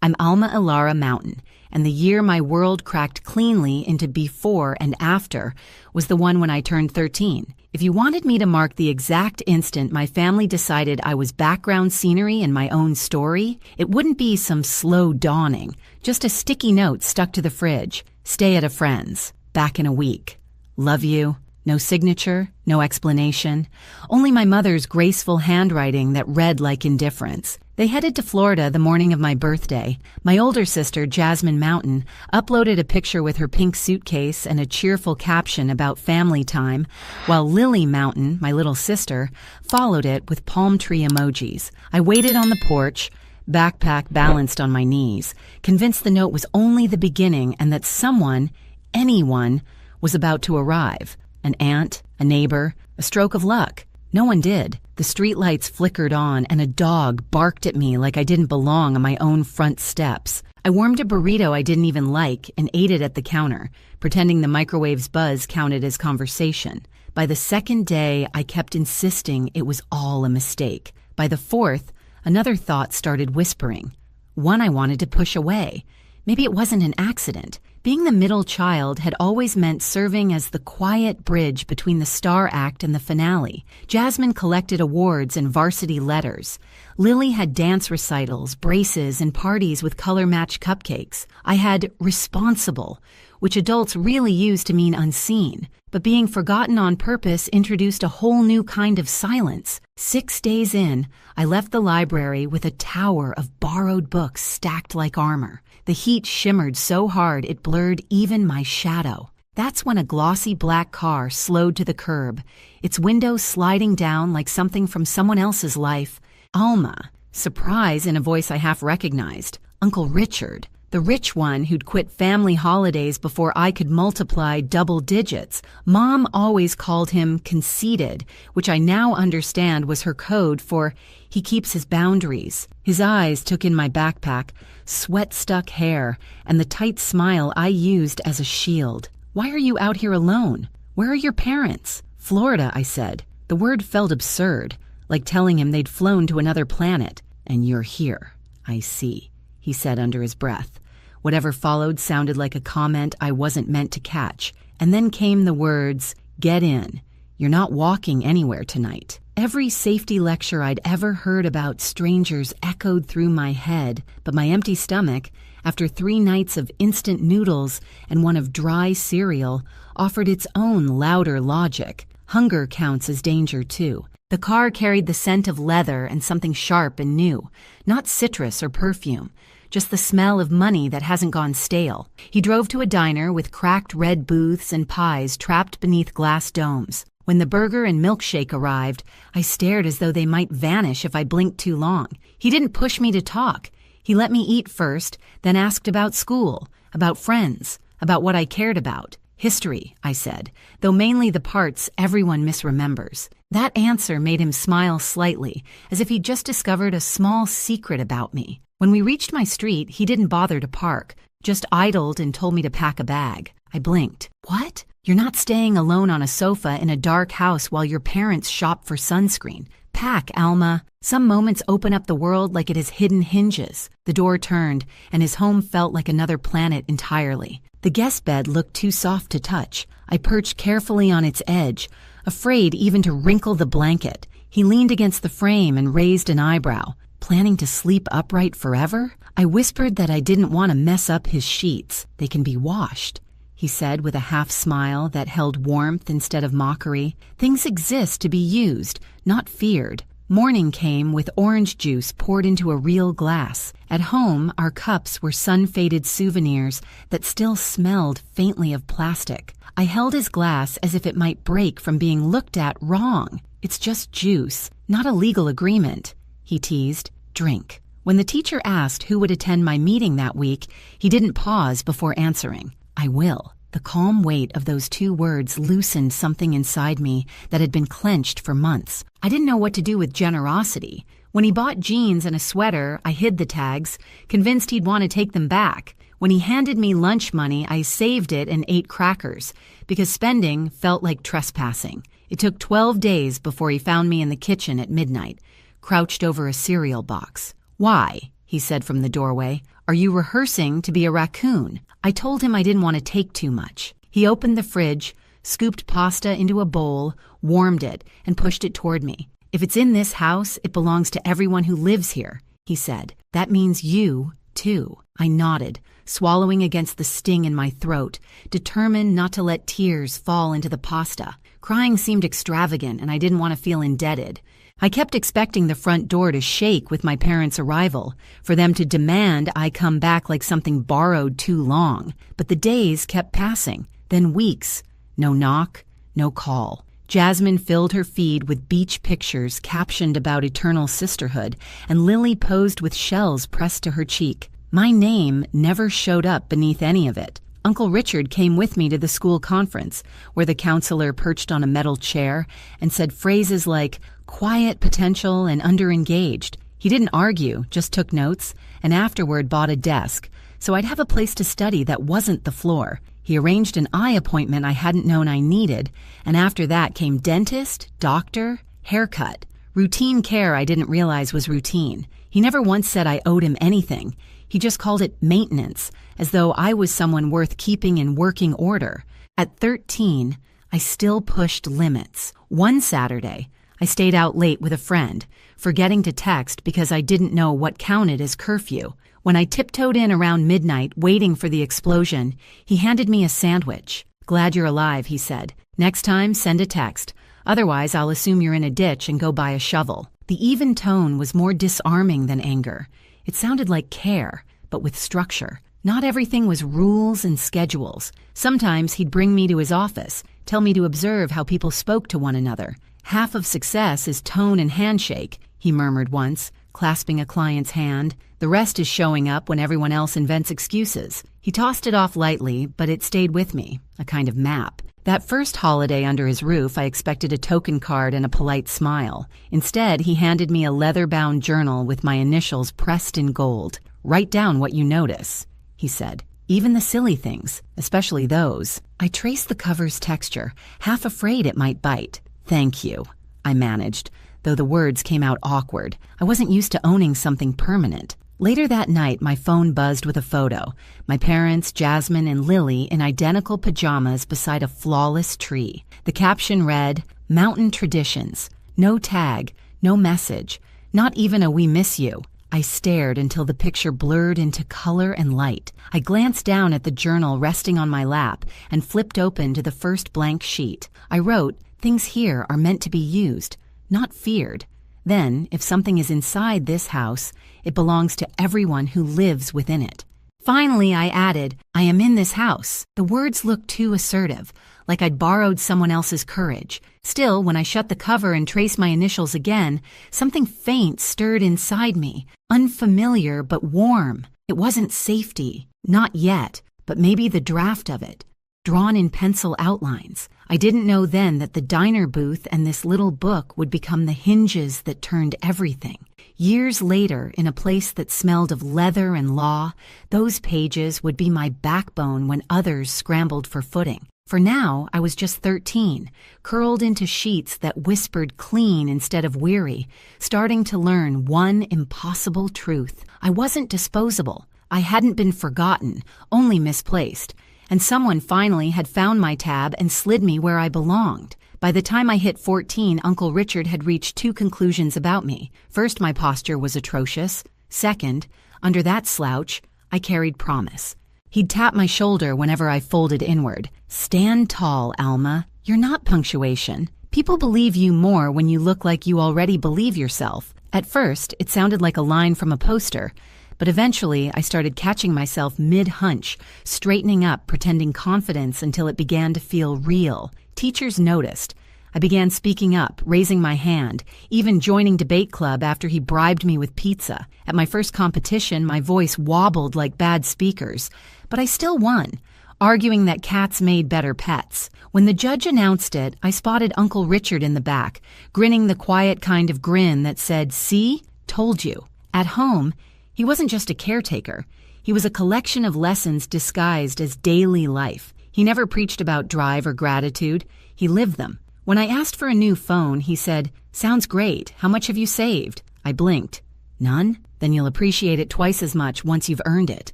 I'm Alma Ilara Mountain, and the year my world cracked cleanly into before and after was the one when I turned 13. If you wanted me to mark the exact instant my family decided I was background scenery in my own story, it wouldn't be some slow dawning, just a sticky note stuck to the fridge. Stay at a friend's. Back in a week. Love you. No signature, no explanation. Only my mother's graceful handwriting that read like indifference. They headed to Florida the morning of my birthday. My older sister, Jasmine Mountain, uploaded a picture with her pink suitcase and a cheerful caption about family time, while Lily Mountain, my little sister, followed it with palm tree emojis. I waited on the porch, backpack balanced on my knees, convinced the note was only the beginning and that someone, anyone, was about to arrive. An aunt, a neighbor, a stroke of luck. No one did. The streetlights flickered on and a dog barked at me like I didn't belong on my own front steps. I warmed a burrito I didn't even like and ate it at the counter, pretending the microwave's buzz counted as conversation. By the second day, I kept insisting it was all a mistake. By the fourth, another thought started whispering. One I wanted to push away. Maybe it wasn't an accident. Being the middle child had always meant serving as the quiet bridge between the star act and the finale. Jasmine collected awards and varsity letters. Lily had dance recitals, braces, and parties with color-matched cupcakes. I had responsible, which adults really use to mean unseen. But being forgotten on purpose introduced a whole new kind of silence. 6 days in, I left the library with a tower of borrowed books stacked like armor. The heat shimmered so hard it blurred even my shadow. That's when a glossy black car slowed to the curb, its window sliding down like something from someone else's life. Alma. Surprise in a voice I half recognized. Uncle Richard. The rich one who'd quit family holidays before I could multiply double digits. Mom always called him conceited, which I now understand was her code for he keeps his boundaries. His eyes took in my backpack, sweat-stuck hair, and the tight smile I used as a shield. Why are you out here alone? Where are your parents? Florida, I said. The word felt absurd, like telling him they'd flown to another planet. And you're here. I see, he said under his breath. Whatever followed sounded like a comment I wasn't meant to catch. And then came the words, "Get in. You're not walking anywhere tonight." Every safety lecture I'd ever heard about strangers echoed through my head, but my empty stomach, after 3 nights of instant noodles and one of dry cereal, offered its own louder logic. Hunger counts as danger, too. The car carried the scent of leather and something sharp and new, not citrus or perfume, just the smell of money that hasn't gone stale. He drove to a diner with cracked red booths and pies trapped beneath glass domes. When the burger and milkshake arrived, I stared as though they might vanish if I blinked too long. He didn't push me to talk. He let me eat first, then asked about school, about friends, about what I cared about. History, I said, though mainly the parts everyone misremembers. That answer made him smile slightly, as if he'd just discovered a small secret about me. When we reached my street, he didn't bother to park, just idled and told me to pack a bag. I blinked. What? You're not staying alone on a sofa in a dark house while your parents shop for sunscreen. Pack, Alma. Some moments open up the world like it has hidden hinges. The door turned, and his home felt like another planet entirely. The guest bed looked too soft to touch. I perched carefully on its edge, afraid even to wrinkle the blanket. He leaned against the frame and raised an eyebrow. Planning to sleep upright forever? I whispered that I didn't want to mess up his sheets. They can be washed, he said with a half smile that held warmth instead of mockery. Things exist to be used, not feared. Morning came with orange juice poured into a real glass. At home, our cups were sun-faded souvenirs that still smelled faintly of plastic. I held his glass as if it might break from being looked at wrong. It's just juice, not a legal agreement, he teased. Drink. When the teacher asked who would attend my meeting that week, he didn't pause before answering. I will. The calm weight of those 2 words loosened something inside me that had been clenched for months. I didn't know what to do with generosity. When he bought jeans and a sweater, I hid the tags, convinced he'd want to take them back. When he handed me lunch money, I saved it and ate crackers, because spending felt like trespassing. It took 12 days before he found me in the kitchen at midnight, crouched over a cereal box. "Why?" he said from the doorway. "Are you rehearsing to be a raccoon?" I told him I didn't want to take too much. He opened the fridge, scooped pasta into a bowl, warmed it, and pushed it toward me. "If it's in this house, it belongs to everyone who lives here," he said. "That means you, too." I nodded, swallowing against the sting in my throat, determined not to let tears fall into the pasta. Crying seemed extravagant, and I didn't want to feel indebted. I kept expecting the front door to shake with my parents' arrival, for them to demand I come back like something borrowed too long. But the days kept passing, then weeks. No knock, no call. Jasmine filled her feed with beach pictures captioned about eternal sisterhood, and Lily posed with shells pressed to her cheek. My name never showed up beneath any of it. Uncle Richard came with me to the school conference, where the counselor perched on a metal chair and said phrases like quiet potential and underengaged. He didn't argue, just took notes, and afterward bought a desk, so I'd have a place to study that wasn't the floor. He arranged an eye appointment I hadn't known I needed, and after that came dentist, doctor, haircut. Routine care I didn't realize was routine. He never once said I owed him anything. He just called it maintenance, as though I was someone worth keeping in working order. At 13, I still pushed limits. One Saturday, I stayed out late with a friend, forgetting to text because I didn't know what counted as curfew. When I tiptoed in around midnight, waiting for the explosion, he handed me a sandwich. "Glad you're alive," he said. "Next time, send a text. Otherwise, I'll assume you're in a ditch and go buy a shovel." The even tone was more disarming than anger. It sounded like care, but with structure. Not everything was rules and schedules. Sometimes he'd bring me to his office, tell me to observe how people spoke to one another. "Half of success is tone and handshake," he murmured once, clasping a client's hand. "The rest is showing up when everyone else invents excuses." He tossed it off lightly, but it stayed with me, a kind of map. That first holiday under his roof, I expected a token card and a polite smile. Instead, he handed me a leather-bound journal with my initials pressed in gold. "Write down what you notice," he said. "Even the silly things, especially those." I traced the cover's texture, half afraid it might bite. "Thank you," I managed, though the words came out awkward. I wasn't used to owning something permanent. Later that night, my phone buzzed with a photo. My parents, Jasmine and Lily, in identical pajamas beside a flawless tree. The caption read, "Mountain Traditions." No tag, no message, not even a "we miss you." I stared until the picture blurred into color and light. I glanced down at the journal resting on my lap and flipped open to the first blank sheet. I wrote, "Things here are meant to be used, not feared. Then, if something is inside this house, it belongs to everyone who lives within it." Finally, I added, "I am in this house." The words looked too assertive, like I'd borrowed someone else's courage. Still, when I shut the cover and traced my initials again, something faint stirred inside me, unfamiliar but warm. It wasn't safety, not yet, but maybe the draft of it, drawn in pencil outlines. I didn't know then that the diner booth and this little book would become the hinges that turned everything. Years later, in a place that smelled of leather and law, those pages would be my backbone when others scrambled for footing. For now, I was just 13, curled into sheets that whispered clean instead of weary, starting to learn one impossible truth. I wasn't disposable. I hadn't been forgotten, only misplaced. And someone finally had found my tab and slid me where I belonged. By the time I hit 14, Uncle Richard had reached two conclusions about me. First, my posture was atrocious. Second, under that slouch, I carried promise. He'd tap my shoulder whenever I folded inward. "Stand tall, Alma. You're not punctuation. People believe you more when you look like you already believe yourself." At first, it sounded like a line from a poster, but eventually I started catching myself mid-hunch, straightening up, pretending confidence until it began to feel real. Teachers noticed. I began speaking up, raising my hand, even joining debate club after he bribed me with pizza. At my first competition, my voice wobbled like bad speakers, but I still won, arguing that cats made better pets. When the judge announced it, I spotted Uncle Richard in the back, grinning the quiet kind of grin that said, "See? Told you." At home, he wasn't just a caretaker. He was a collection of lessons disguised as daily life. He never preached about drive or gratitude. He lived them. When I asked for a new phone, he said, "Sounds great. How much have you saved?" I blinked. "None?" Then you'll appreciate it twice as much once you've earned it.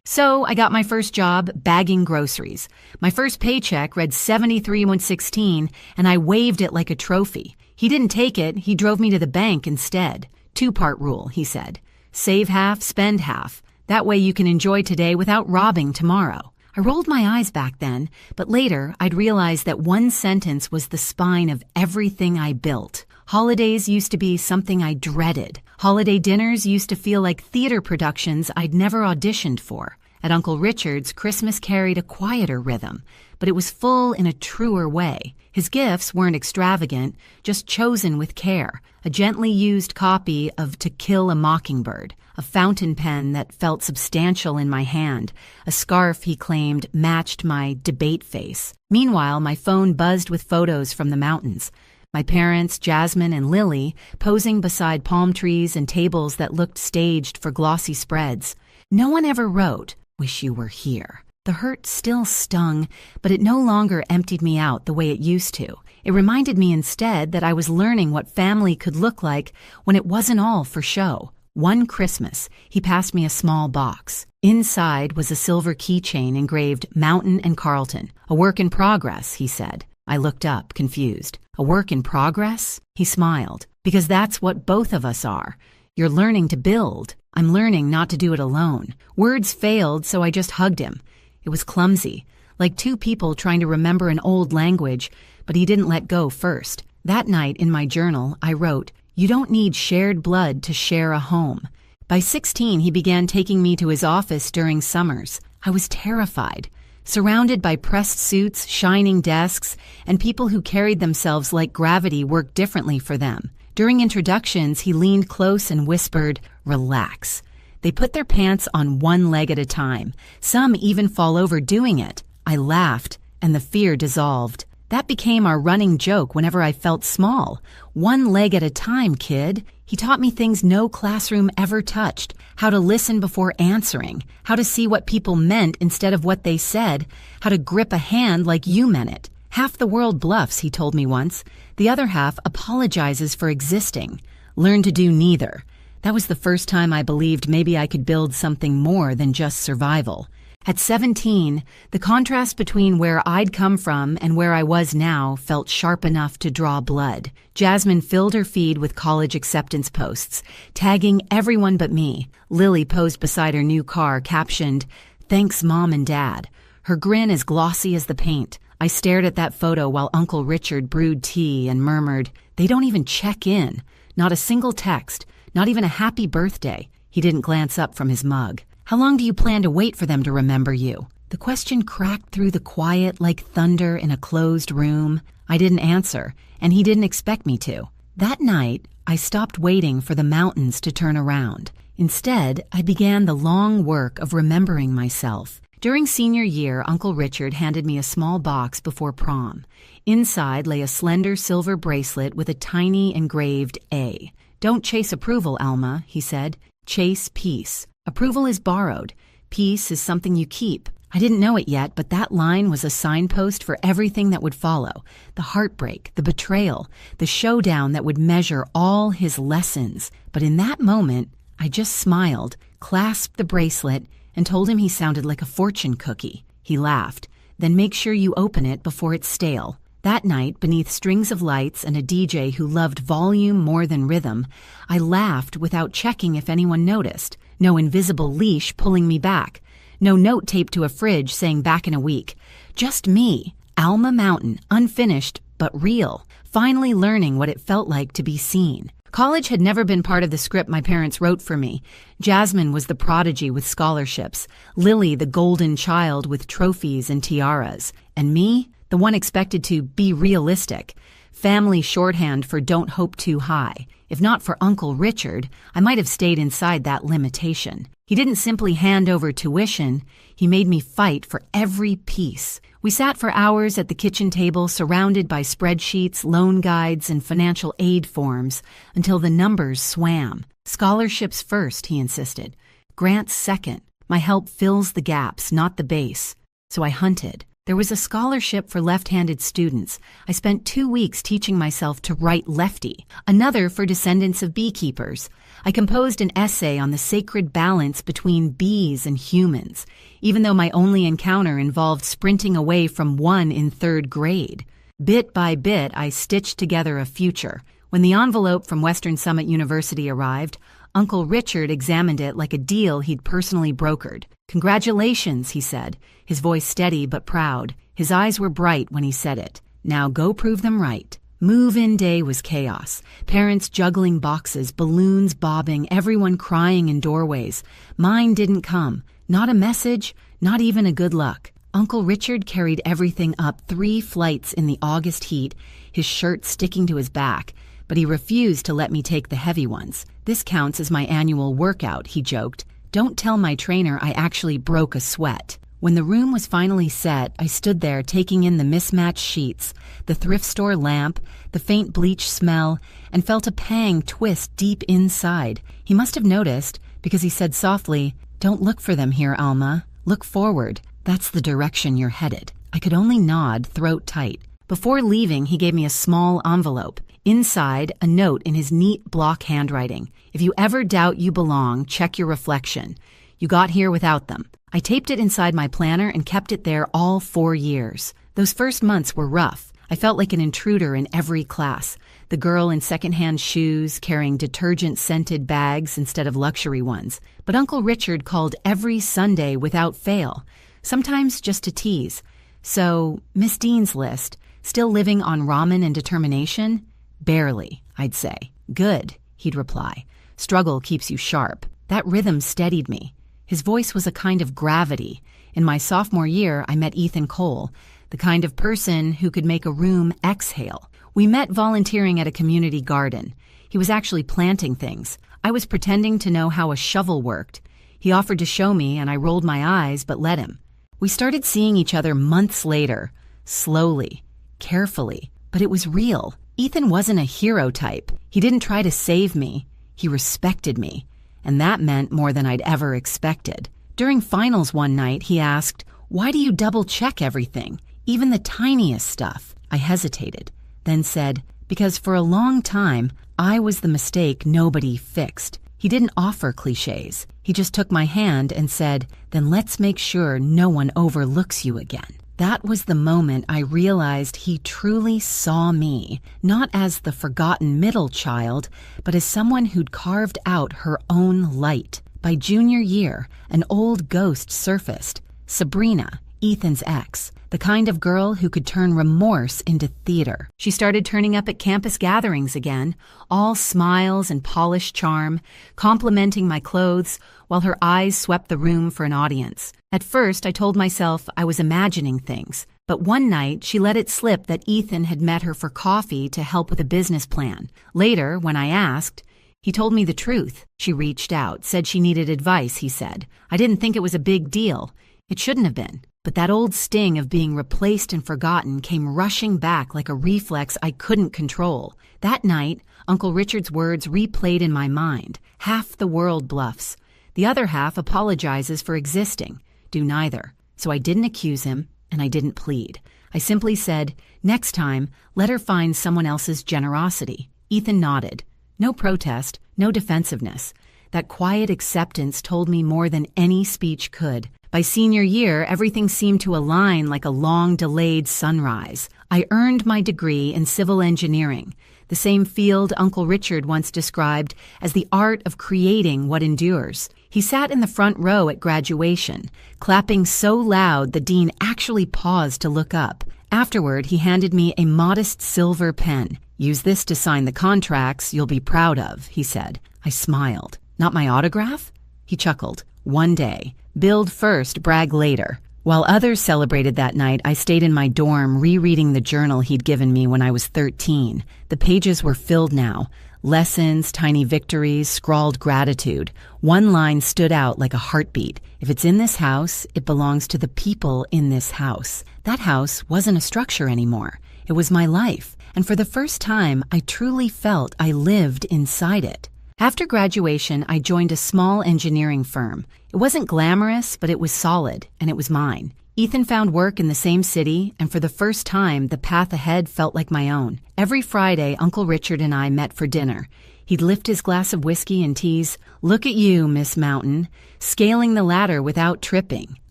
So I got my first job bagging groceries. My first paycheck read 73,116, and I waved it like a trophy. He didn't take it, he drove me to the bank instead. 2-part rule, he said. Save half, spend half. That way you can enjoy today without robbing tomorrow. I rolled my eyes back then, but later I'd realized that one sentence was the spine of everything I built. Holidays used to be something I dreaded. Holiday dinners used to feel like theater productions I'd never auditioned for. At Uncle Richard's, Christmas carried a quieter rhythm, but it was full in a truer way. His gifts weren't extravagant, just chosen with care. A gently used copy of To Kill a Mockingbird, a fountain pen that felt substantial in my hand, a scarf he claimed matched my debate face. Meanwhile, my phone buzzed with photos from the mountains. My parents, Jasmine and Lily, posing beside palm trees and tables that looked staged for glossy spreads. No one ever wrote, "Wish you were here." The hurt still stung, but it no longer emptied me out the way it used to. It reminded me instead that I was learning what family could look like when it wasn't all for show. One Christmas, he passed me a small box. Inside was a silver keychain engraved Mountain and Carlton. "A work in progress," he said. I looked up, confused. "A work in progress?" He smiled. "Because that's what both of us are. You're learning to build. I'm learning not to do it alone." Words failed, so I just hugged him. It was clumsy, like two people trying to remember an old language, but he didn't let go first. That night in my journal, I wrote, "You don't need shared blood to share a home." By 16, he began taking me to his office during summers. I was terrified. Surrounded by pressed suits, shining desks, and people who carried themselves like gravity worked differently for them. During introductions, he leaned close and whispered, "Relax." They put their pants on one leg at a time. Some even fall over doing it. I laughed, and the fear dissolved. That became our running joke whenever I felt small. "One leg at a time, kid." He taught me things no classroom ever touched. How to listen before answering. How to see what people meant instead of what they said. How to grip a hand like you meant it. Half the world bluffs, he told me once. The other half apologizes for existing. Learn to do neither. That was the first time I believed maybe I could build something more than just survival. At 17, the contrast between where I'd come from and where I was now felt sharp enough to draw blood. Jasmine filled her feed with college acceptance posts, tagging everyone but me. Lily posed beside her new car, captioned, "Thanks, Mom and Dad." Her grin as glossy as the paint. I stared at that photo while Uncle Richard brewed tea and murmured, "They don't even check in. Not a single text. Not even a happy birthday." He didn't glance up from his mug. "How long do you plan to wait for them to remember you?" The question cracked through the quiet like thunder in a closed room. I didn't answer, and he didn't expect me to. That night, I stopped waiting for the mountains to turn around. Instead, I began the long work of remembering myself. During senior year, Uncle Richard handed me a small box before prom. Inside lay a slender silver bracelet with a tiny engraved A. "Don't chase approval, Alma," he said. "Chase peace. Approval is borrowed. Peace is something you keep." I didn't know it yet, but that line was a signpost for everything that would follow. The heartbreak, the betrayal, the showdown that would measure all his lessons. But in that moment, I just smiled, clasped the bracelet, and told him he sounded like a fortune cookie. He laughed. "Then make sure you open it before it's stale." That night, beneath strings of lights and a DJ who loved volume more than rhythm, I laughed without checking if anyone noticed. No invisible leash pulling me back. No note taped to a fridge saying back in a week. Just me, Alma Mountain, unfinished but real, finally learning what it felt like to be seen. College had never been part of the script my parents wrote for me. Jasmine was the prodigy with scholarships, Lily the golden child with trophies and tiaras, and me, the one expected to be realistic. Family shorthand for don't hope too high. If not for Uncle Richard, I might have stayed inside that limitation. He didn't simply hand over tuition, he made me fight for every piece. We sat for hours at the kitchen table surrounded by spreadsheets, loan guides, and financial aid forms until the numbers swam. "Scholarships first," he insisted. "Grants second. My help fills the gaps, not the base." So I hunted. There was a scholarship for left-handed students. I spent 2 weeks teaching myself to write lefty, another for descendants of beekeepers. I composed an essay on the sacred balance between bees and humans, even though my only encounter involved sprinting away from one in 3rd grade. Bit by bit, I stitched together a future. When the envelope from Western Summit University arrived, Uncle Richard examined it like a deal he'd personally brokered. "Congratulations," he said, his voice steady but proud. His eyes were bright when he said it. "Now go prove them right." Move-in day was chaos. Parents juggling boxes, balloons bobbing, everyone crying in doorways. Mine didn't come. Not a message, not even a good luck. Uncle Richard carried everything up 3 flights in the August heat, his shirt sticking to his back, but he refused to let me take the heavy ones. "This counts as my annual workout," he joked. "Don't tell my trainer I actually broke a sweat." When the room was finally set, I stood there taking in the mismatched sheets, the thrift store lamp, the faint bleach smell, and felt a pang twist deep inside. He must have noticed, because he said softly, "Don't look for them here, Alma. Look forward. That's the direction you're headed." I could only nod, throat tight. Before leaving, he gave me a small envelope. Inside, a note in his neat block handwriting. "If you ever doubt you belong, check your reflection. You got here without them." I taped it inside my planner and kept it there all 4 years. Those first months were rough. I felt like an intruder in every class. The girl in secondhand shoes, carrying detergent-scented bags instead of luxury ones. But Uncle Richard called every Sunday without fail, sometimes just to tease. "So, Miss Dean's list, still living on ramen and determination?" "Barely," I'd say. "Good," he'd reply. "Struggle keeps you sharp." That rhythm steadied me. His voice was a kind of gravity. In my sophomore year, I met Ethan Cole, the kind of person who could make a room exhale. We met volunteering at a community garden. He was actually planting things. I was pretending to know how a shovel worked. He offered to show me, and I rolled my eyes but let him. We started seeing each other months later, slowly, carefully, but it was real. Ethan wasn't a hero type. He didn't try to save me. He respected me, and that meant more than I'd ever expected. During finals one night, he asked, "Why do you double-check everything, even the tiniest stuff?" I hesitated, then said, "Because for a long time, I was the mistake nobody fixed." He didn't offer cliches. He just took my hand and said, "Then let's make sure no one overlooks you again." That was the moment I realized he truly saw me, not as the forgotten middle child, but as someone who'd carved out her own light. By junior year, an old ghost surfaced, Sabrina, Ethan's ex, the kind of girl who could turn remorse into theater. She started turning up at campus gatherings again, all smiles and polished charm, complimenting my clothes, while her eyes swept the room for an audience. At first, I told myself I was imagining things, but one night she let it slip that Ethan had met her for coffee to help with a business plan. Later, when I asked, he told me the truth. She reached out, said she needed advice, he said. I didn't think it was a big deal. It shouldn't have been. But that old sting of being replaced and forgotten came rushing back like a reflex I couldn't control. That night, Uncle Richard's words replayed in my mind. Half the world bluffs. The other half apologizes for existing. Do neither. So I didn't accuse him, and I didn't plead. I simply said, "Next time, let her find someone else's generosity." Ethan nodded. No protest, no defensiveness. That quiet acceptance told me more than any speech could. By senior year, everything seemed to align like a long-delayed sunrise. I earned my degree in civil engineering, the same field Uncle Richard once described as the art of creating what endures. He sat in the front row at graduation, clapping so loud the dean actually paused to look up. Afterward, he handed me a modest silver pen. "Use this to sign the contracts you'll be proud of," he said. I smiled. "Not my autograph?" He chuckled. "One day. Build first, brag later." While others celebrated that night, I stayed in my dorm rereading the journal he'd given me when I was 13. The pages were filled now. Lessons, tiny victories, scrawled gratitude. One line stood out like a heartbeat. "If it's in this house, it belongs to the people in this house." That house wasn't a structure anymore. It was my life. And for the first time, I truly felt I lived inside it. After graduation, I joined a small engineering firm. It wasn't glamorous, but it was solid, and it was mine. Ethan found work in the same city, and for the first time, the path ahead felt like my own. Every Friday, Uncle Richard and I met for dinner. He'd lift his glass of whiskey and tease, "Look at you, Miss Mountain, scaling the ladder without tripping."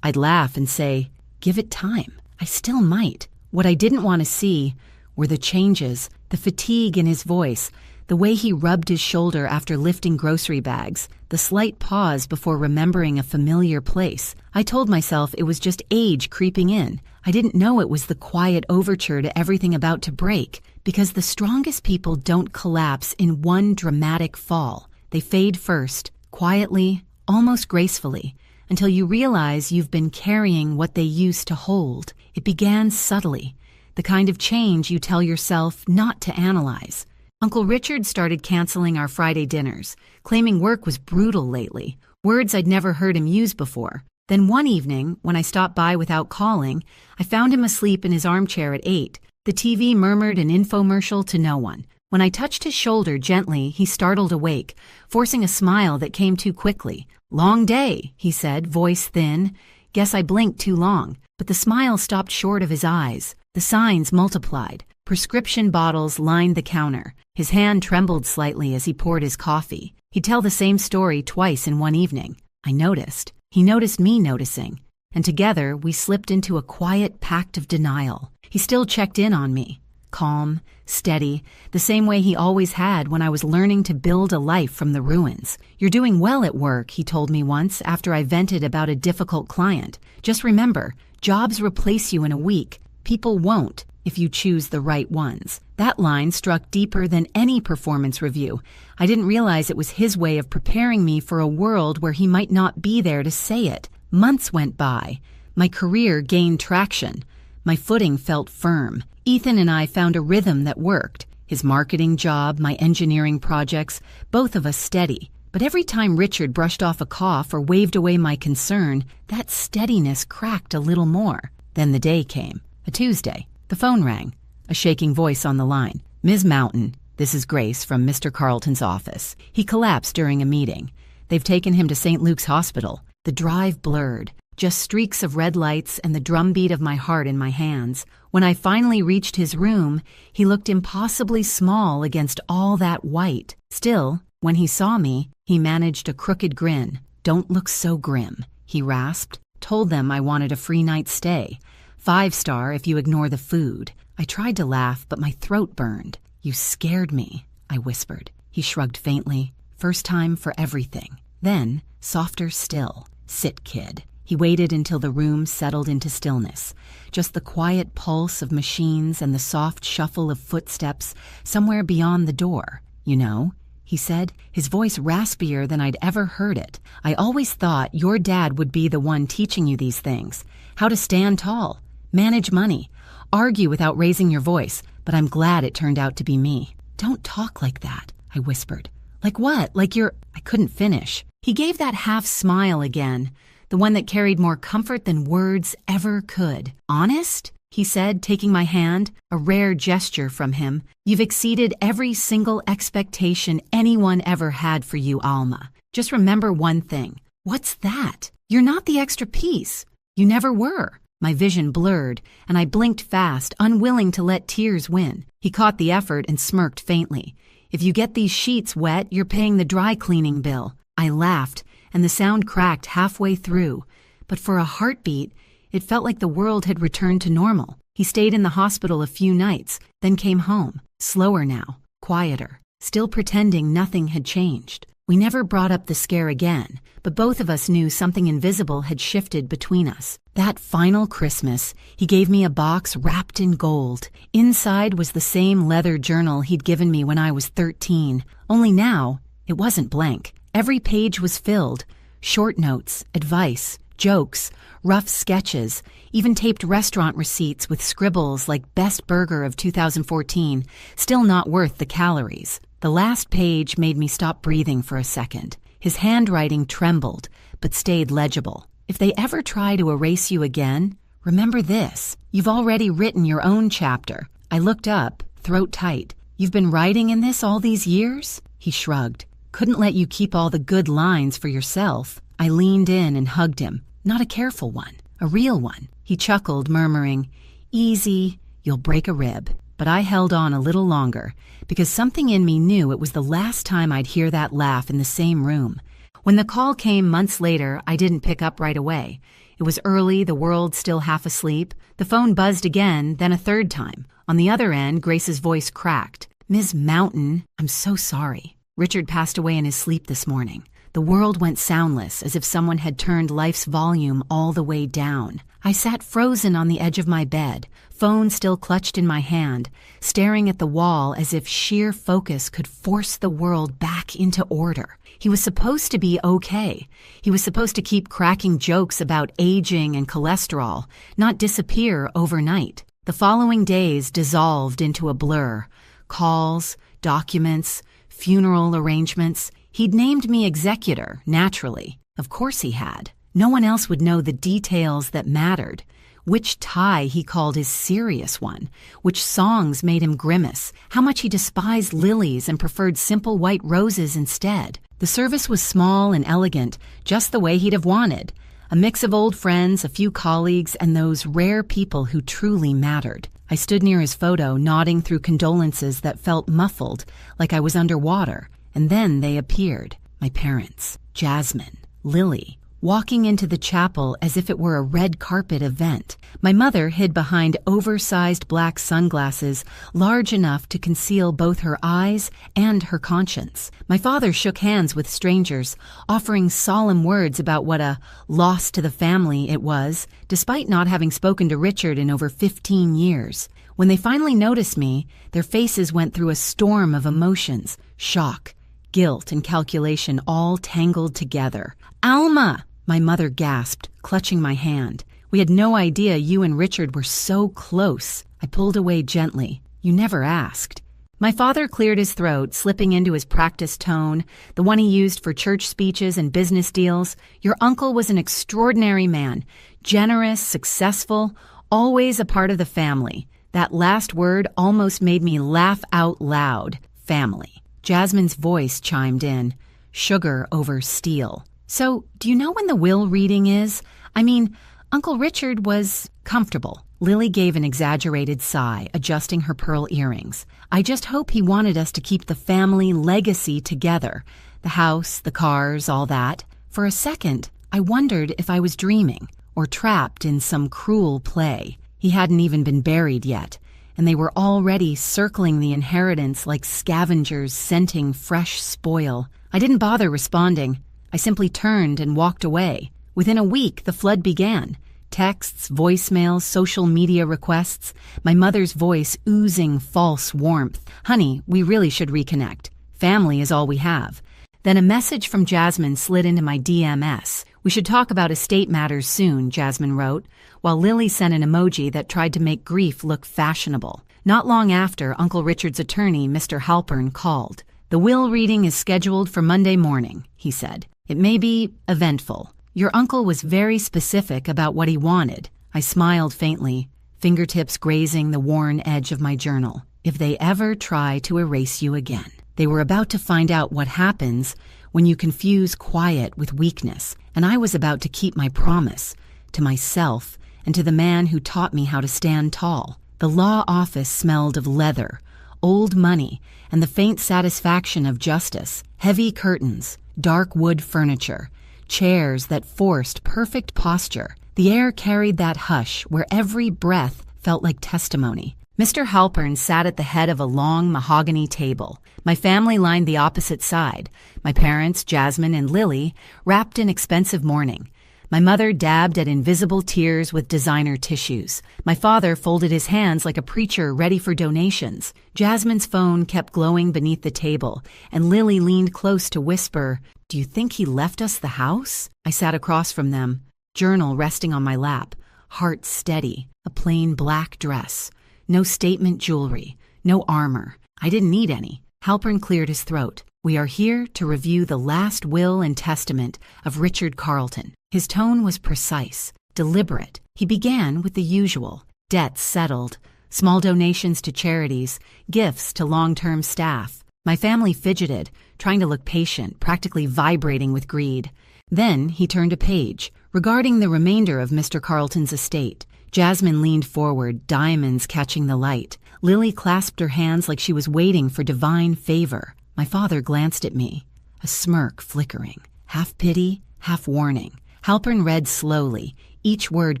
I'd laugh and say, "Give it time. I still might." What I didn't want to see were the changes, the fatigue in his voice, the way he rubbed his shoulder after lifting grocery bags, the slight pause before remembering a familiar place. I told myself it was just age creeping in. I didn't know it was the quiet overture to everything about to break, because the strongest people don't collapse in one dramatic fall. They fade first, quietly, almost gracefully, until you realize you've been carrying what they used to hold. It began subtly, the kind of change you tell yourself not to analyze. Uncle Richard started canceling our Friday dinners, claiming work was brutal lately, words I'd never heard him use before. Then one evening, when I stopped by without calling, I found him asleep in his armchair at 8. The TV murmured an infomercial to no one. When I touched his shoulder gently, he startled awake, forcing a smile that came too quickly. "Long day," he said, voice thin. Guess I blinked too long. But the smile stopped short of his eyes. The signs multiplied. Prescription bottles lined the counter. His hand trembled slightly as he poured his coffee. He'd tell the same story twice in one evening. I noticed. He noticed me noticing. And together, we slipped into a quiet pact of denial. He still checked in on me. Calm, steady, the same way he always had when I was learning to build a life from the ruins. "You're doing well at work," he told me once after I vented about a difficult client. "Just remember, jobs replace you in a week. People won't if you choose the right ones." That line struck deeper than any performance review. I didn't realize it was his way of preparing me for a world where he might not be there to say it. Months went by. My career gained traction. My footing felt firm. Ethan and I found a rhythm that worked. His marketing job, my engineering projects, both of us steady. But every time Richard brushed off a cough or waved away my concern, that steadiness cracked a little more. Then the day came. A Tuesday. The phone rang. A shaking voice on the line. "Ms. Mountain, this is Grace from Mr. Carlton's office. He collapsed during a meeting. They've taken him to St. Luke's Hospital." The drive blurred. Just streaks of red lights and the drumbeat of my heart in my hands. When I finally reached his room, he looked impossibly small against all that white. Still, when he saw me, he managed a crooked grin. "Don't look so grim," he rasped. Told them I wanted a free night's stay. 5-star if you ignore the food. I tried to laugh, but my throat burned. "You scared me," I whispered. He shrugged faintly. "First time for everything." Then, softer still. "Sit, kid." He waited until the room settled into stillness. Just the quiet pulse of machines and the soft shuffle of footsteps somewhere beyond the door. "You know," he said, his voice raspier than I'd ever heard it. "I always thought your dad would be the one teaching you these things. How to stand tall, manage money, argue without raising your voice, but I'm glad it turned out to be me." "Don't talk like that," I whispered. "Like what? Like you're—" I couldn't finish. He gave that half smile again, the one that carried more comfort than words ever could. "Honest?" he said, taking my hand, a rare gesture from him. "You've exceeded every single expectation anyone ever had for you, Alma. Just remember one thing." "What's that?" "You're not the extra piece. You never were." My vision blurred, and I blinked fast, unwilling to let tears win. He caught the effort and smirked faintly. "If you get these sheets wet, you're paying the dry cleaning bill." I laughed, and the sound cracked halfway through. But for a heartbeat, it felt like the world had returned to normal. He stayed in the hospital a few nights, then came home, slower now, quieter, still pretending nothing had changed. We never brought up the scare again, but both of us knew something invisible had shifted between us. That final Christmas, he gave me a box wrapped in gold. Inside was the same leather journal he'd given me when I was 13, only now it wasn't blank. Every page was filled. Short notes, advice, jokes, rough sketches, even taped restaurant receipts with scribbles like "Best Burger of 2014, still not worth the calories." The last page made me stop breathing for a second. His handwriting trembled, but stayed legible. "If they ever try to erase you again, remember this. You've already written your own chapter." I looked up, throat tight. "You've been writing in this all these years?" He shrugged. "Couldn't let you keep all the good lines for yourself." I leaned in and hugged him. "Not a careful one. a real one. He chuckled, murmuring, "Easy, you'll break a rib." But I held on a little longer, because something in me knew it was the last time I'd hear that laugh in the same room. When the call came months later, I didn't pick up right away. It was early, the world still half asleep. The phone buzzed again, then a third time. On the other end, Grace's voice cracked. "Ms. Mountain, I'm so sorry. Richard passed away in his sleep this morning." The world went soundless, as if someone had turned life's volume all the way down. I sat frozen on the edge of my bed, phone still clutched in my hand, staring at the wall as if sheer focus could force the world back into order. He was supposed to be okay. He was supposed to keep cracking jokes about aging and cholesterol, not disappear overnight. The following days dissolved into a blur. Calls, documents, funeral arrangements. He'd named me executor, naturally. Of course he had. No one else would know the details that mattered. Which tie he called his serious one, which songs made him grimace, how much he despised lilies and preferred simple white roses instead. The service was small and elegant, just the way he'd have wanted. A mix of old friends, a few colleagues, and those rare people who truly mattered. I stood near his photo, nodding through condolences that felt muffled, like I was underwater. And then they appeared, my parents, Jasmine, Lily, walking into the chapel as if it were a red carpet event. My mother hid behind oversized black sunglasses, large enough to conceal both her eyes and her conscience. My father shook hands with strangers, offering solemn words about what a loss to the family it was, despite not having spoken to Richard in over 15 years. When they finally noticed me, their faces went through a storm of emotions, shock, guilt, and calculation all tangled together. "Alma!" my mother gasped, clutching my hand. "We had no idea you and Richard were so close." I pulled away gently. "You never asked." My father cleared his throat, slipping into his practiced tone, the one he used for church speeches and business deals. "Your uncle was an extraordinary man, generous, successful, always a part of the family." That last word almost made me laugh out loud. Family. Jasmine's voice chimed in. Sugar over steel. "So, do you know when the will reading is? I mean, Uncle Richard was comfortable." Lily gave an exaggerated sigh, adjusting her pearl earrings. "I just hope he wanted us to keep the family legacy together. The house, the cars, all that. For a second, I wondered if I was dreaming or trapped in some cruel play. He hadn't even been buried yet, and they were already circling the inheritance like scavengers scenting fresh spoil. I didn't bother responding. I simply turned and walked away. Within a week, the flood began. Texts, voicemails, social media requests, my mother's voice oozing false warmth. "Honey, we really should reconnect. Family is all we have." Then a message from Jasmine slid into my DMS. "We should talk about estate matters soon," Jasmine wrote, while Lily sent an emoji that tried to make grief look fashionable. Not long after, Uncle Richard's attorney, Mr. Halpern, called. "The will reading is scheduled for Monday morning," he said. "It may be eventful. Your uncle was very specific about what he wanted." I smiled faintly, fingertips grazing the worn edge of my journal. "If they ever try to erase you again." They were about to find out what happens when you confuse quiet with weakness, and I was about to keep my promise to myself and to the man who taught me how to stand tall. The law office smelled of leather, old money, and the faint satisfaction of justice. Heavy curtains, dark wood furniture, chairs that forced perfect posture. The air carried that hush where every breath felt like testimony. Mr. Halpern sat at the head of a long mahogany table. My family lined the opposite side. My parents, Jasmine and Lily, wrapped in expensive mourning. My mother dabbed at invisible tears with designer tissues. My father folded his hands like a preacher ready for donations. Jasmine's phone kept glowing beneath the table, and Lily leaned close to whisper, "Do you think he left us the house?" I sat across from them, journal resting on my lap, heart steady, a plain black dress. No statement jewelry, no armor. I didn't need any. Halpern cleared his throat. "We are here to review the last will and testament of Richard Carleton." His tone was precise, deliberate. He began with the usual. Debts settled, small donations to charities, gifts to long-term staff. My family fidgeted, trying to look patient, practically vibrating with greed. Then he turned a page, regarding the remainder of Mr. Carlton's estate. Jasmine leaned forward, diamonds catching the light. Lily clasped her hands like she was waiting for divine favor. My father glanced at me, a smirk flickering, half pity, half warning. Halpern read slowly, each word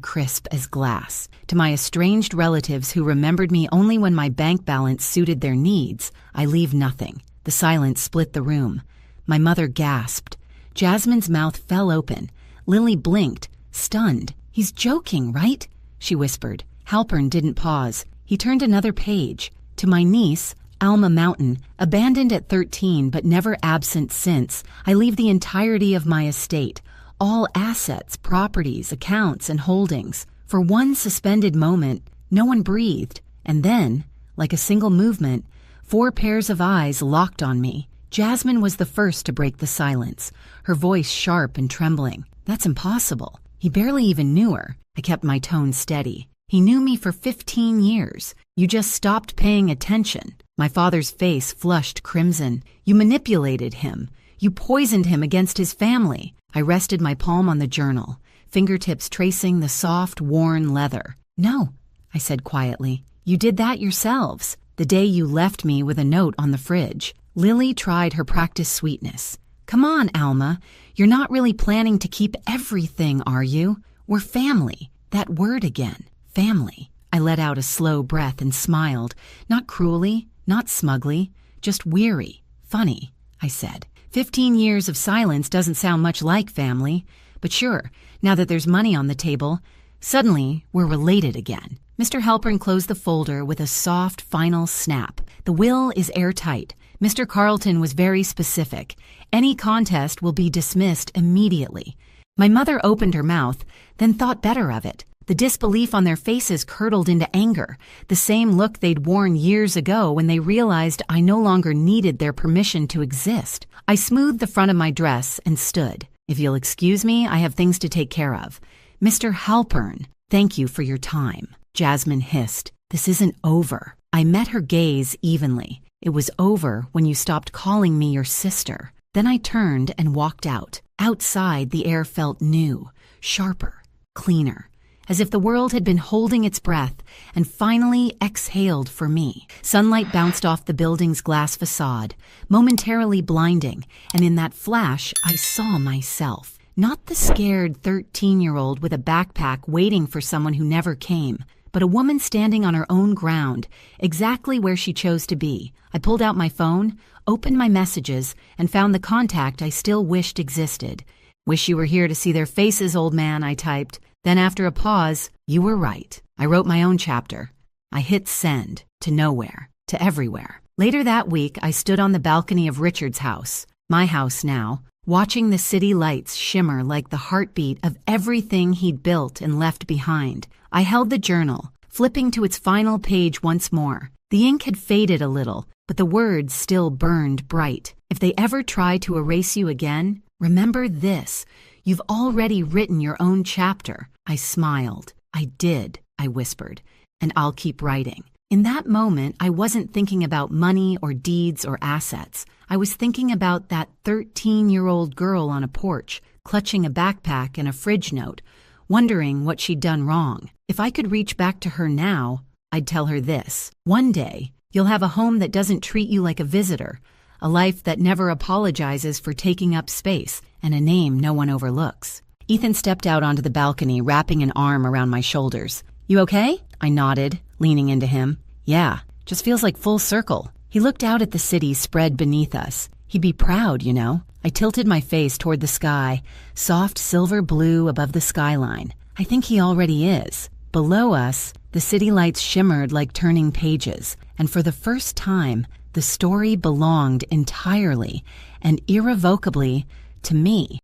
crisp as glass. To my estranged relatives who remembered me only when my bank balance suited their needs, I leave nothing. The silence split the room. My mother gasped. Jasmine's mouth fell open. Lily blinked, stunned. "He's joking, right?" she whispered. Halpern didn't pause. He turned another page. To my niece, Alma Mountain, abandoned at 13 but never absent since, I leave the entirety of my estate, all assets, properties, accounts, and holdings. For one suspended moment, no one breathed, and then, like a single movement, 4 pairs of eyes locked on me. Jasmine was the first to break the silence, her voice sharp and trembling. "That's impossible. He barely even knew her." I kept my tone steady. "He knew me for 15 years. You just stopped paying attention." My father's face flushed crimson. "You manipulated him. You poisoned him against his family." I rested my palm on the journal, fingertips tracing the soft, worn leather. "No," I said quietly. "You did that yourselves, the day you left me with a note on the fridge." Lily tried her practiced sweetness. "Come on, Alma. You're not really planning to keep everything, are you? We're family." That word again, family. I let out a slow breath and smiled, not cruelly, not smugly, just weary. "Funny," I said. 15 years of silence doesn't sound much like family, but sure, now that there's money on the table, suddenly we're related again. Mr. Halpern closed the folder with a soft, final snap. "The will is airtight. Mr. Carlton was very specific. Any contest will be dismissed immediately." My mother opened her mouth, then thought better of it. The disbelief on their faces curdled into anger, the same look they'd worn years ago when they realized I no longer needed their permission to exist. I smoothed the front of my dress and stood. "If you'll excuse me, I have things to take care of." "Mr. Halpern, thank you for your time," Jasmine hissed. "This isn't over." I met her gaze evenly. "It was over when you stopped calling me your sister." Then I turned and walked out. Outside, the air felt new, sharper, cleaner, as if the world had been holding its breath and finally exhaled for me. Sunlight bounced off the building's glass facade, momentarily blinding, and in that flash, I saw myself. Not the scared 13-year-old with a backpack waiting for someone who never came, but a woman standing on her own ground, exactly where she chose to be. I pulled out my phone, opened my messages, and found the contact I still wished existed. "Wish you were here to see their faces, old man," I typed. Then after a pause, "You were right." I wrote my own chapter. I hit send, to nowhere, to everywhere. Later that week, I stood on the balcony of Richard's house, my house now, watching the city lights shimmer like the heartbeat of everything he'd built and left behind. I held the journal, flipping to its final page once more. The ink had faded a little, but the words still burned bright. "If they ever try to erase you again, remember this. You've already written your own chapter." I smiled. "I did," I whispered, "and I'll keep writing." In that moment, I wasn't thinking about money or deeds or assets. I was thinking about that 13-year-old girl on a porch, clutching a backpack and a fridge note, wondering what she'd done wrong. If I could reach back to her now, I'd tell her this: "One day, you'll have a home that doesn't treat you like a visitor, a life that never apologizes for taking up space, and a name no one overlooks." Ethan stepped out onto the balcony, wrapping an arm around my shoulders. "You okay?" I nodded, leaning into him. "Yeah, just feels like full circle." He looked out at the city spread beneath us. He'd be proud, you know. I tilted my face toward the sky, soft silver blue above the skyline. I think he already is. Below us, the city lights shimmered like turning pages, and for the first time, the story belonged entirely and irrevocably to me.